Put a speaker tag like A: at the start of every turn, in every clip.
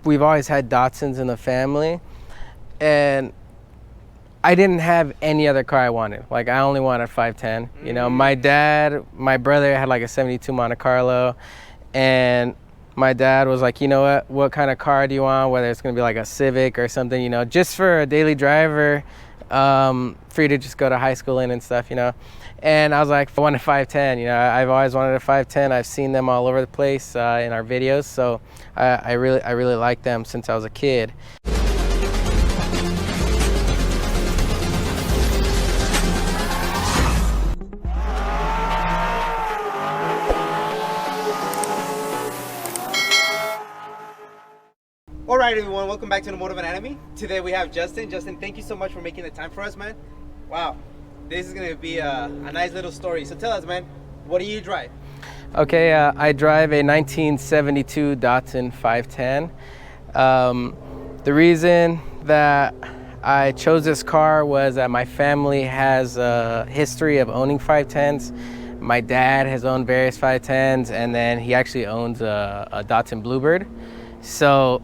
A: we've always had Datsuns in the family, and I didn't have any other car I wanted. Like, I only wanted 510. You know, my brother had like a 72 Monte Carlo, and my dad was like, you know what kind of car do you want? Whether it's gonna be like a Civic or something, you know, just for a daily driver, for you to just go to high school in and stuff, you know. And I was like, I want a 510. You know, I've always wanted a 510. I've seen them all over the place in our videos, so I really like them since I was a kid.
B: All right, everyone, welcome back to Automotive Anatomy. Today we have Justin. Justin, thank you so much for making the time for us, man. Wow, this is gonna be a nice little story. So tell us, man, what do you drive?
A: Okay, I drive a 1972 Datsun 510. The reason that I chose this car was that my family has a history of owning 510s. My dad has owned various 510s, and then he actually owns a Datsun Bluebird. So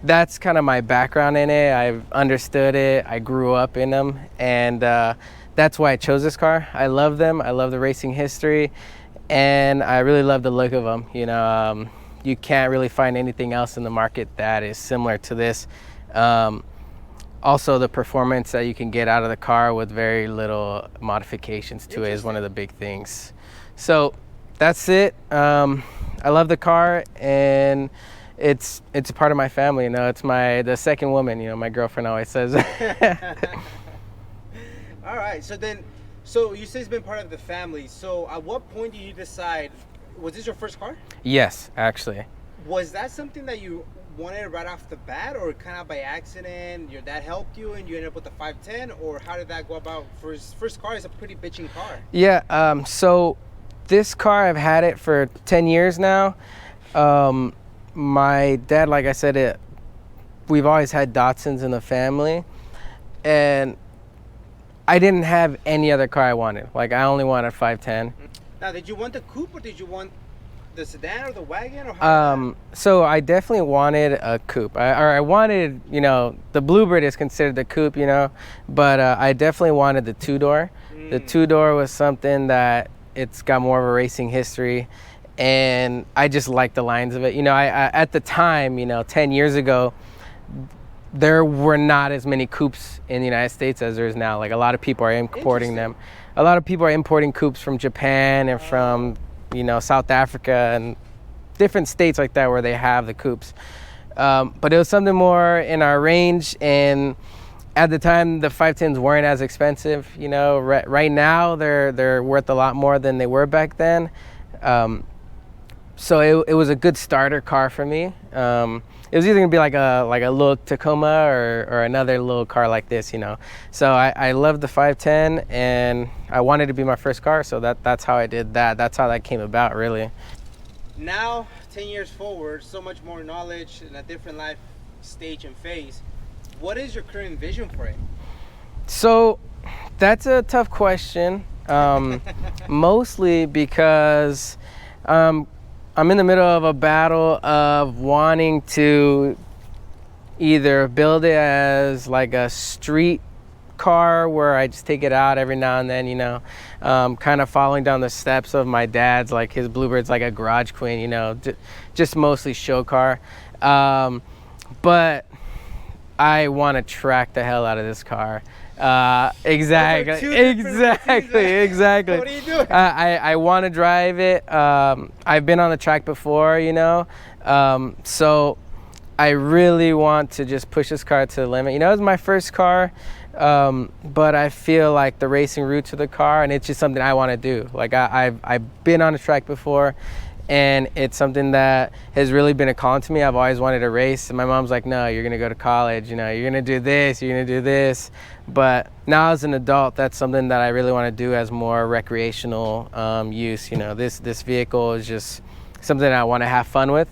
A: that's kind of my background in it. I've understood it. I grew up in them, and that's why I chose this car. I love them. I love the racing history, and I really love the look of them. You know, you can't really find anything else in the market that is similar to this. Also, the performance that you can get out of the car with very little modifications to it is one of the big things. So that's it. I love the car, and it's a part of my family. You know, it's the second woman. You know, my girlfriend always says.
B: All right, so you say it's been part of the family. So at what point did you decide? Was this your first car?
A: Yes, actually.
B: Was that something that you wanted right off the bat, or kind of by accident? Your dad helped you, and you ended up with the 510, or how did that go about? For his first car, is a pretty bitching car.
A: Yeah. So this car, I've had it for 10 years now. My dad, like I said, we've always had Datsuns in the family, and I didn't have any other car I wanted. Like, I only wanted 510.
B: Now, did you want the coupe, or did you want the sedan or the wagon, or how?
A: So I definitely wanted a coupe. I wanted, you know, the Bluebird is considered the coupe, you know, but I definitely wanted the two-door. The two-door was something that it's got more of a racing history, and I just like the lines of it. You know, I at the time, you know, 10 years ago, there were not as many coupes in the United States as there is now. Like, a lot of people are importing them. A lot of people are importing coupes from Japan and from, you know, South Africa and different states like that where they have the coupes. But it was something more in our range, and at the time the 510s weren't as expensive. You know, right now they're worth a lot more than they were back then. So it was a good starter car for me. It was either gonna be like a little Tacoma or another little car like this, you know. So I loved the 510, and I wanted to be my first car, so that's how I did that. That's how that came about, really.
B: Now, 10 years forward, so much more knowledge in a different life stage and phase. What is your current vision for it?
A: So that's a tough question, mostly because I'm in the middle of a battle of wanting to either build it as like a street car where I just take it out every now and then, you know, kind of following down the steps of my dad's. Like, his Bluebird's like a garage queen, you know, just mostly show car. But I want to track the hell out of this car. Exactly.
B: What are you doing?
A: I want to drive it. I've been on the track before, you know, so I really want to just push this car to the limit. You know, it's my first car, but I feel like the racing roots of the car, and it's just something I want to do. Like, I've been on the track before, and it's something that has really been a calling to me. I've always wanted to race, and my mom's like, no, you're gonna go to college, you know, you're gonna do this, you're gonna do this. But now as an adult, that's something that I really want to do as more recreational use. You know, this vehicle is just something I want to have fun with,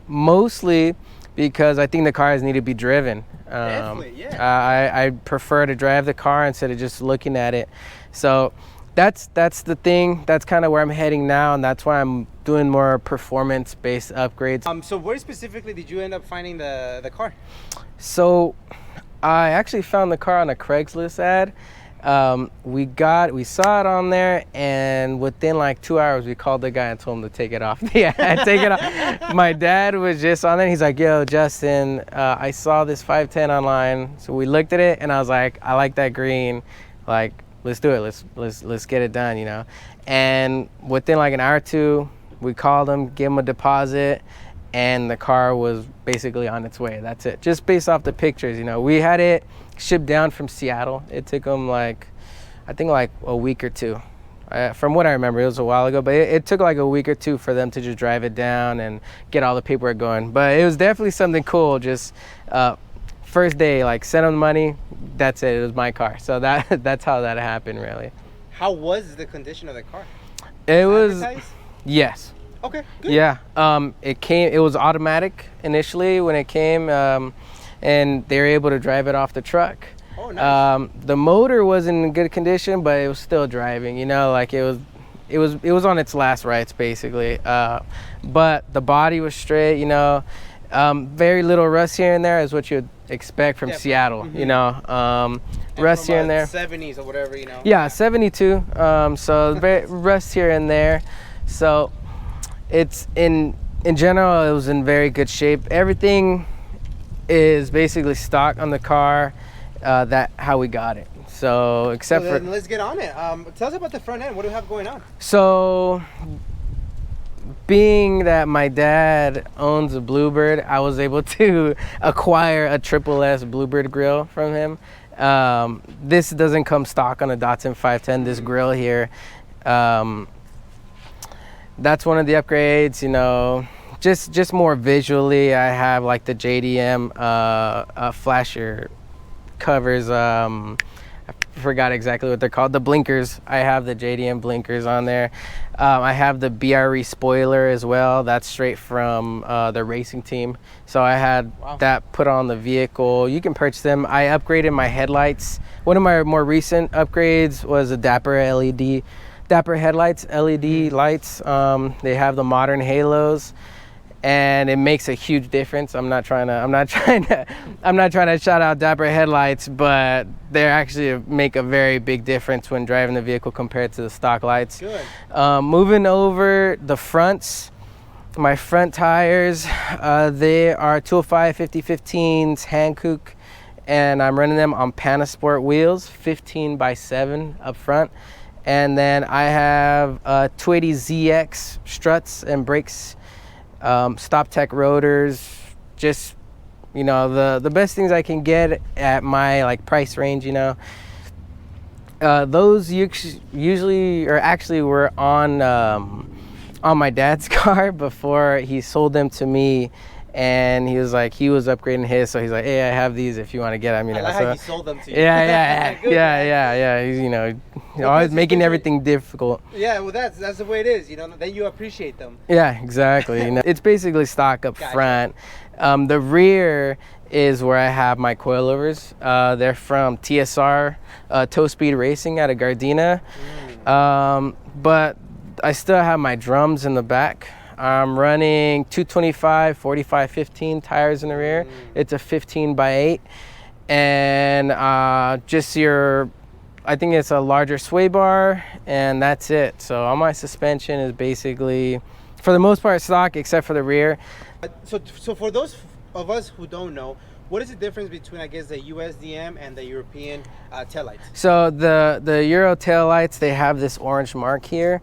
A: mostly because I think the cars need to be driven.
B: Definitely, yeah.
A: I prefer to drive the car instead of just looking at it. So that's the thing. That's kind of where I'm heading now, and that's why I'm doing more performance-based upgrades.
B: So where specifically did you end up finding the car?
A: So I actually found the car on a Craigslist ad. We saw it on there, and within like 2 hours we called the guy and told him to take it off. Yeah, take it off. My dad was just on there. He's like, yo, Justin, I saw this 510 online. So we looked at it and I was like, I like that green. Like, let's do it. Let's get it done, you know. And within like an hour or two, we called him, gave him a deposit, and the car was basically on its way. That's it. Just based off the pictures, you know. We had it shipped down from Seattle. It took them I think like a week or two. From what I remember, it was a while ago, but it took like a week or two for them to just drive it down and get all the paperwork going. But it was definitely something cool. Just first day, like sent them the money. That's it. It was my car. So that's how that happened, really.
B: How was the condition of the car?
A: It was,
B: advertised?
A: yes.
B: Okay, good.
A: Yeah, it was automatic initially when it came, and they were able to drive it off the truck.
B: Oh, nice.
A: The motor wasn't in good condition, but it was still driving, you know, like it was on its last rights basically. But the body was straight, you know, very little rust here and there is what you'd expect from Seattle, you know, rust here and there.
B: 70s or whatever, you know.
A: Yeah, 72, so very rust here and there. So it's in general, it was in very good shape. Everything is basically stock on the car, that how we got it. So except for,
B: let's get on it. Tell us about the front end. What do we have going on?
A: So being that my dad owns a Bluebird, I was able to acquire a Triple S Bluebird grill from him. This doesn't come stock on a Datsun 510, this grill here. That's one of the upgrades, you know, just more visually. I have like the JDM flasher covers. I forgot exactly what they're called. The blinkers. I have the JDM blinkers on there. I have the BRE spoiler as well. That's straight from the racing team. So I had that put on the vehicle. You can purchase them. I upgraded my headlights. One of my more recent upgrades was a Dapper headlights, LED lights. They have the modern halos, and it makes a huge difference. I'm not trying to shout out Dapper headlights, but they actually make a very big difference when driving the vehicle compared to the stock lights.
B: Good.
A: Moving over the fronts, my front tires, they are 205 5015s Hankook, and I'm running them on Panasport wheels, 15x7 up front. And then I have 280ZX struts and brakes, Stop Tech rotors, just, you know, the best things I can get at my like price range, you know. Those usually, or actually, were on my dad's car before he sold them to me. And he was upgrading his, so he's like, hey, I have these if you want to get them. You know,
B: I like how he sold them to you.
A: Yeah.
B: Good,
A: yeah. He's, you know, always making everything difficult.
B: Yeah, well, that's the way it is. You know, then you appreciate them.
A: Yeah, exactly. You know, it's basically stock up front. The rear is where I have my coilovers. They're from TSR, Toe Speed Racing out of Gardena. But I still have my drums in the back. I'm running 225 45-15 tires in the rear. It's a 15x8, and I think it's a larger sway bar, and that's it. So all my suspension is basically, for the most part, stock except for the rear.
B: So for those of us who don't know, what is the difference between, I guess, the USDM and the European taillights?
A: So the Euro taillights, they have this orange mark here.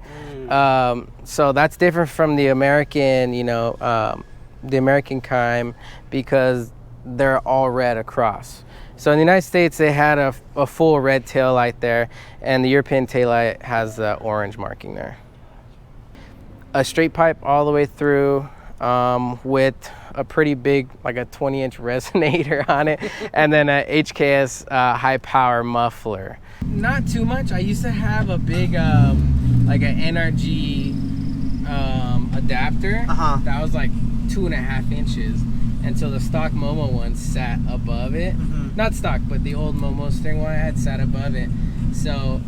A: So that's different from the American, you know, the American kind, because they're all red across. So in the United States, they had a full red taillight there, and the European taillight has the orange marking there. A straight pipe all the way through, with a pretty big, like a 20-inch resonator on it, and then a HKS high power muffler. Not too much. I used to have a big, like an NRG adapter that was like 2.5 inches, until the stock Momo one sat above it. Not stock, but the old Momo string one I had sat above it. So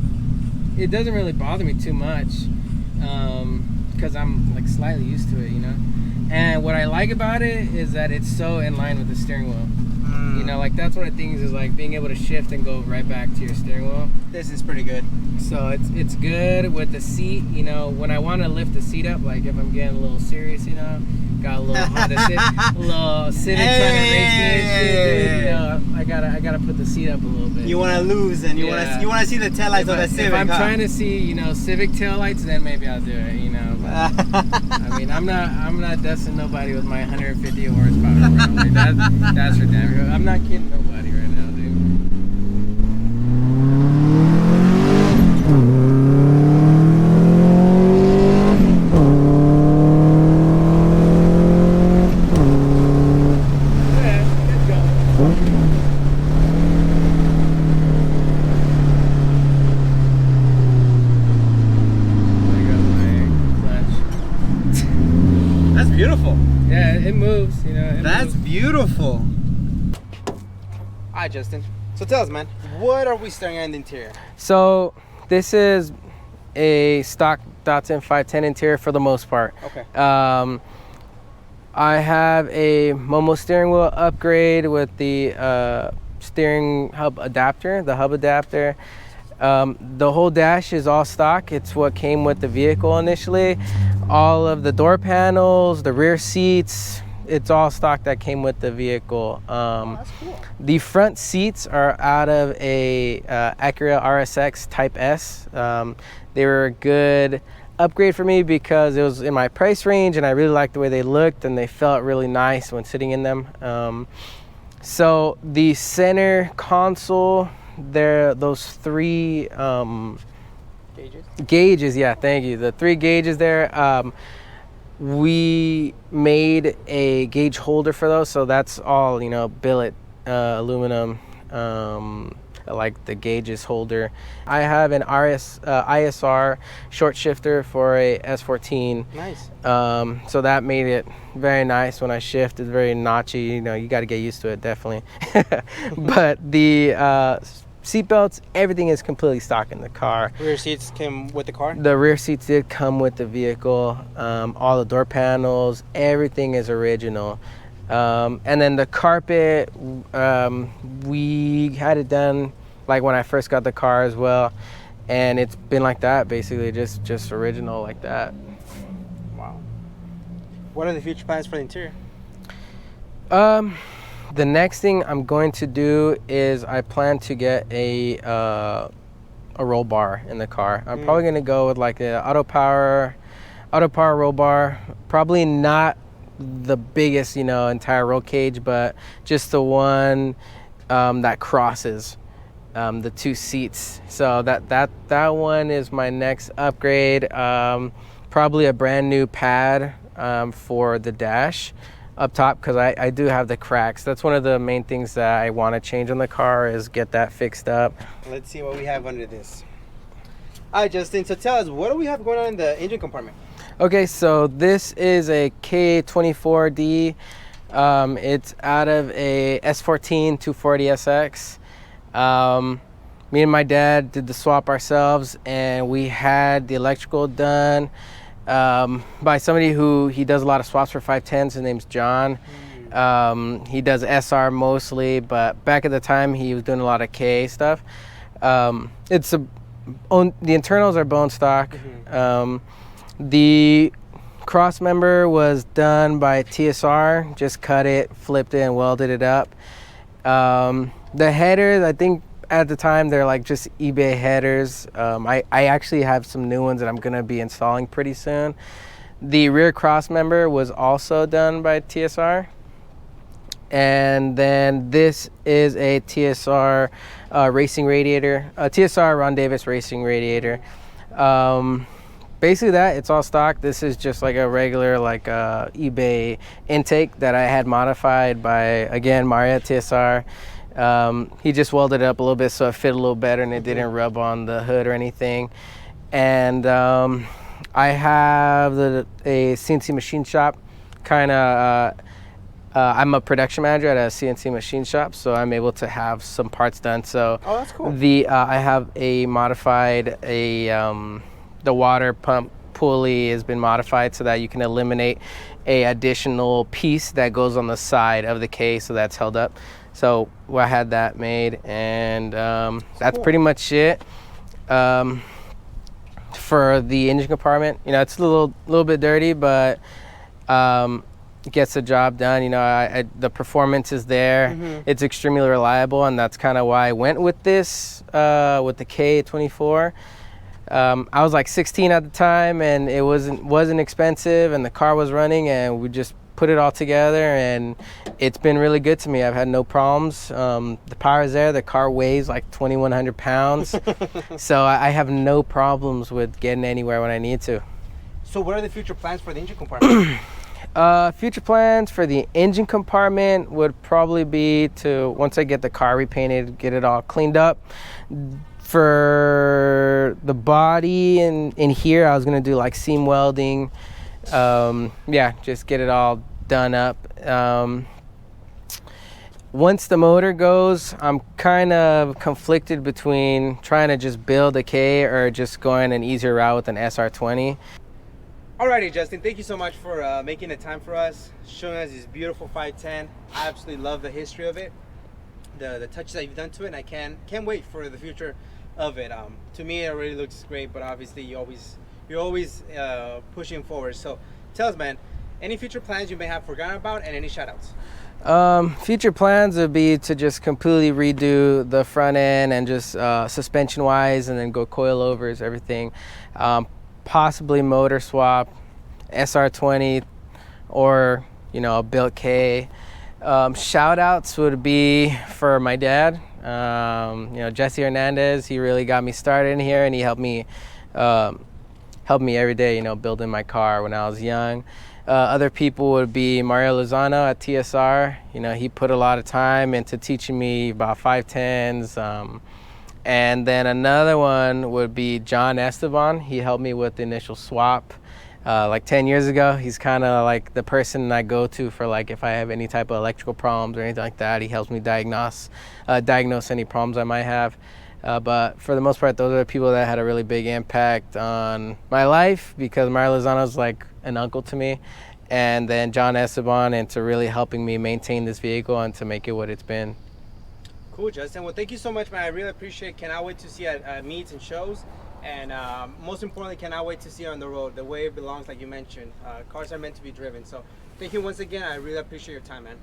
A: it doesn't really bother me too much, because I'm like slightly used to it, you know. And what I like about it is that it's so in line with the steering wheel. You know, like that's one of the things is like being able to shift and go right back to your steering wheel.
B: This is pretty good.
A: So it's good with the seat. You know, when I want to lift the seat up, like if I'm getting a little serious, you know, got a little Honda Civic, a little Civic trying to race me and shit, dude. You know, I gotta put the seat up a little bit.
B: You want to lose, and you want to see the taillights of the Civic.
A: If I'm trying to see, you know, Civic taillights, then maybe I'll do it. You know, but, I mean, I'm not dusting nobody with my 150 horsepower, bro. Like that's for damn sure. I'm not kidding nobody right now, dude.
B: That's beautiful.
A: Yeah, it moves, you know.
B: That's beautiful. All right, Justin. So tell us, man, what are we staring at in the interior?
A: So this is a stock Datsun 510 interior for the most part.
B: Okay.
A: I have a Momo steering wheel upgrade with the steering hub adapter, the hub adapter. The whole dash is all stock. It's what came with the vehicle initially. All of the door panels, the rear seats, it's all stock that came with the vehicle.
B: That's cool.
A: The front seats are out of a Acura RSX Type S. They were a good upgrade for me because it was in my price range and I really liked the way they looked and they felt really nice when sitting in them. So the center console, those three gauges, yeah, thank you. The three gauges there. We made a gauge holder for those, so that's all, you know, billet aluminum, like the gauges holder. I have an ISR short shifter for a S14.
B: Nice.
A: So that made it very nice when I shift. It's very notchy, you know, you got to get used to it, definitely. But the seat belts, everything is completely stock in the car.
B: Rear seats came with the car?
A: The rear seats did come with the vehicle. All the door panels, everything is original. And then the carpet, we had it done like when I first got the car as well. And it's been like that, basically, just original like that.
B: Wow. What are the future plans for the interior?
A: The next thing I'm going to do is I plan to get a roll bar in the car. I'm probably going to go with like a auto power roll bar. Probably not the biggest, you know, entire roll cage, but just the one that crosses the two seats. So that one is my next upgrade. Probably a brand new pad for the dash up top, because I do have the cracks. That's one of the main things that I want to change on the car, is get that fixed up.
B: Let's see what we have under this. All right, Justin, so tell us, what do we have going on in the engine compartment?
A: Okay, so this is a K24D. It's out of a S14 240SX. Me and my dad did the swap ourselves, and we had the electrical done by somebody who he does a lot of swaps for 510s. His name's John. He does SR mostly, but back at the time he was doing a lot of K stuff. The internals are bone stock. The cross member was done by TSR. Just cut it, flipped it, and welded it up. The headers, I think at the time they're like just eBay headers. I actually have some new ones that I'm gonna be installing pretty soon. The rear cross member was also done by TSR. And then this is a TSR racing radiator, a TSR Ron Davis racing radiator. Basically it's all stock. This is just like a regular like eBay intake that I had modified by, again, Mario TSR. He just welded it up a little bit so it fit a little better and it didn't rub on the hood or anything. And I have a CNC machine shop kind of I'm a production manager at a CNC machine shop, so I'm able to have some parts done. So
B: Oh, that's cool.
A: I have a modified the water pump pulley has been modified so that you can eliminate a additional piece that goes on the side of the case, so that's held up. So I had that made, and that's
B: cool.
A: pretty much it. For the engine compartment, you know, it's a little bit dirty, but it gets the job done. You know, the performance is there. It's extremely reliable, and that's kind of why I went with this with the K24. I was like 16 at the time, and it wasn't expensive, and the car was running, and we just put it all together, and it's been really good to me. I've had no problems. The power is there. The car weighs like 2,100 pounds, so I have no problems with getting anywhere when I need to.
B: So what are the future plans for the engine compartment?
A: Future plans for the engine compartment would probably be to, once I get the car repainted, get it all cleaned up. For the body in here, I was gonna do like seam welding. Yeah, just get it all done up. Once the motor goes, I'm kind of conflicted between trying to just build a K or just going an easier route with an SR20.
B: Alrighty, Justin, thank you so much for making the time for us, showing us this beautiful 510. I absolutely love the history of it, the touches that you've done to it, and I can't wait for the future of it. To me, it really looks great, but obviously you're always pushing forward. So tell us, man, any future plans you may have forgotten about, and any shout outs?
A: Future plans would be to just completely redo the front end and just suspension wise, and then go coilovers, everything. Possibly motor swap, SR20, or, you know, a built K. Shout outs would be for my dad. You know, Jesse Hernandez, he really got me started in here, and he helped me every day, you know, building my car when I was young. Other people would be Mario Lozano at TSR. You know, he put a lot of time into teaching me about 510s. And then another one would be John Esteban. He helped me with the initial swap like 10 years ago. He's kind of like the person I go to for like if I have any type of electrical problems or anything like that. He helps me diagnose any problems I might have. But for the most part, those are the people that had a really big impact on my life, because Mario Lozano is like an uncle to me. And then John Esteban into really helping me maintain this vehicle and to make it what it's been.
B: Cool, Justin. Well, thank you so much, man. I really appreciate it. Cannot wait to see you at meets and shows. And most importantly, cannot wait to see you on the road the way it belongs, like you mentioned. Cars are meant to be driven. So thank you once again. I really appreciate your time, man.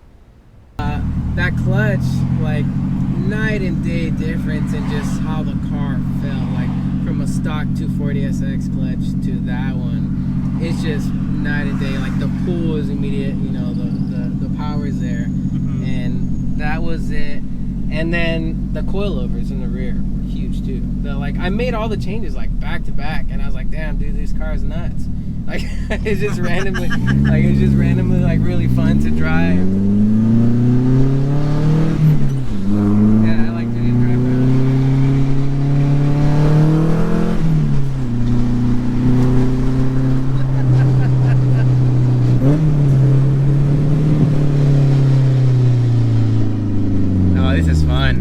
A: That clutch, like night and day difference in just how the car felt. Like from a stock 240SX clutch to that one, it's just night and day. Like the pull is immediate, you know, the power is there. And that was it. And then the coilovers in the rear were huge too. I made all the changes like back to back, and I was like, damn, dude, this car is nuts. Like it's just randomly, like really fun to drive. Yeah, I like to just drive around. Oh, this is fun.